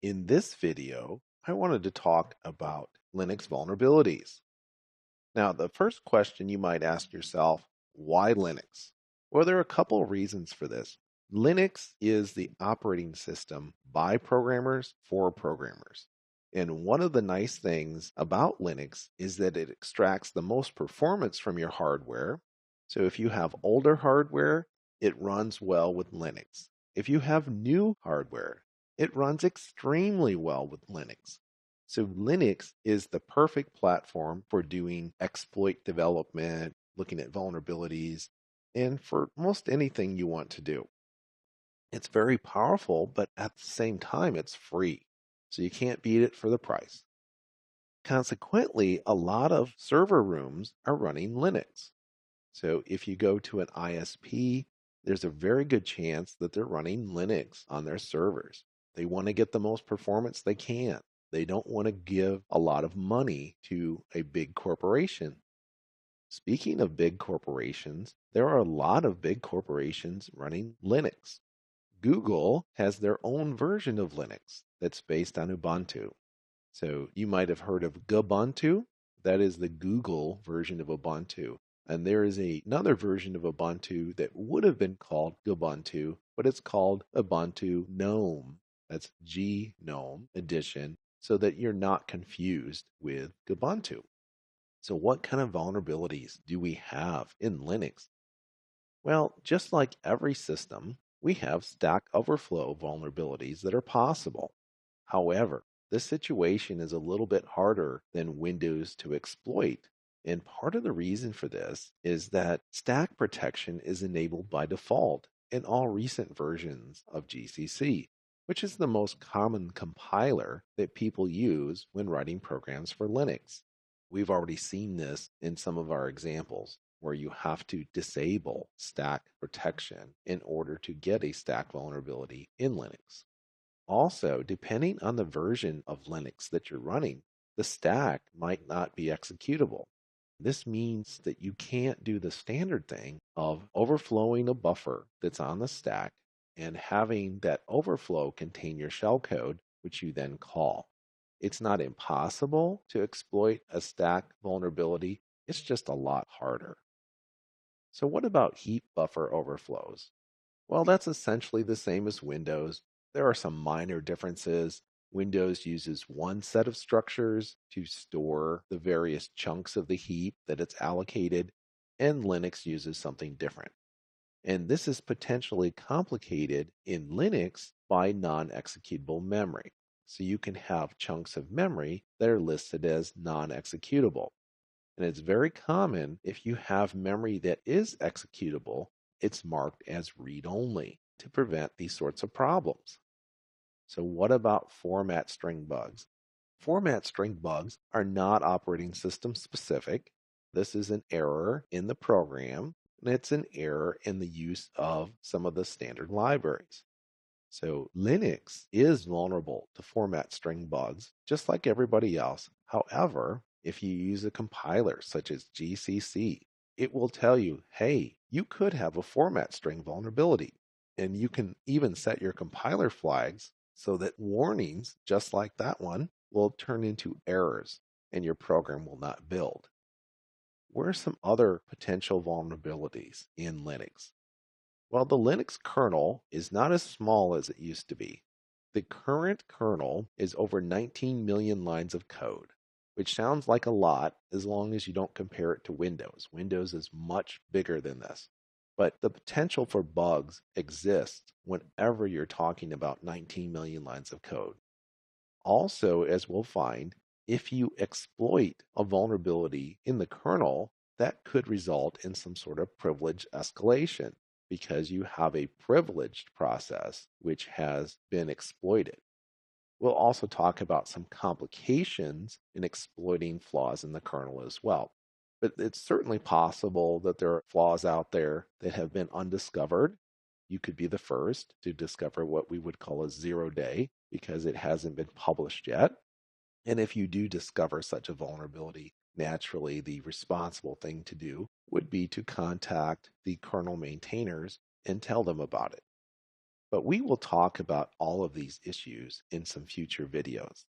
In this video, I wanted to talk about Linux vulnerabilities. Now, the first question you might ask yourself, why Linux? Well, there are a couple of reasons for this. Linux is the operating system by programmers for programmers. And one of the nice things about Linux is that it extracts the most performance from your hardware. So if you have older hardware, it runs well with Linux. If you have new hardware, it runs extremely well with Linux. So Linux is the perfect platform for doing exploit development, looking at vulnerabilities, and for most anything you want to do. It's very powerful, but at the same time, it's free. So you can't beat it for the price. Consequently, a lot of server rooms are running Linux. So if you go to an ISP, there's a very good chance that they're running Linux on their servers. They want to get the most performance they can. They don't want to give a lot of money to a big corporation. Speaking of big corporations, there are a lot of big corporations running Linux. Google has their own version of Linux that's based on Ubuntu. So you might have heard of Gubuntu. That is the Google version of Ubuntu. And there is another version of Ubuntu that would have been called Gubuntu, but it's called Ubuntu GNOME. That's GNOME edition, so that you're not confused with Ubuntu. So what kind of vulnerabilities do we have in Linux? Well, just like every system, we have Stack Overflow vulnerabilities that are possible. However, this situation is a little bit harder than Windows to exploit. And part of the reason for this is that stack protection is enabled by default in all recent versions of GCC, which is the most common compiler that people use when writing programs for Linux. We've already seen this in some of our examples where you have to disable stack protection in order to get a stack vulnerability in Linux. Also, depending on the version of Linux that you're running, the stack might not be executable. This means that you can't do the standard thing of overflowing a buffer that's on the stack and having that overflow contain your shellcode, which you then call. It's not impossible to exploit a stack vulnerability, it's just a lot harder. So, what about heap buffer overflows? Well, that's essentially the same as Windows. There are some minor differences. Windows uses one set of structures to store the various chunks of the heap that it's allocated, and Linux uses something different. And this is potentially complicated in Linux by non-executable memory. So you can have chunks of memory that are listed as non-executable. And it's very common if you have memory that is executable, it's marked as read-only to prevent these sorts of problems. So what about format string bugs? Format string bugs are not operating system specific. This is an error in the program, and it's an error in the use of some of the standard libraries. So Linux is vulnerable to format string bugs, just like everybody else. However, if you use a compiler such as GCC, it will tell you, hey, you could have a format string vulnerability. And you can even set your compiler flags so that warnings, just like that one, will turn into errors and your program will not build. What are some other potential vulnerabilities in Linux? Well, the Linux kernel is not as small as it used to be. The current kernel is over 19 million lines of code, which sounds like a lot as long as you don't compare it to Windows. Windows is much bigger than this. But the potential for bugs exists whenever you're talking about 19 million lines of code. Also, as we'll find, if you exploit a vulnerability in the kernel, that could result in some sort of privilege escalation because you have a privileged process which has been exploited. We'll also talk about some complications in exploiting flaws in the kernel as well. But it's certainly possible that there are flaws out there that have been undiscovered. You could be the first to discover what we would call a 0 day because it hasn't been published yet. And if you do discover such a vulnerability, naturally the responsible thing to do would be to contact the kernel maintainers and tell them about it. But we will talk about all of these issues in some future videos.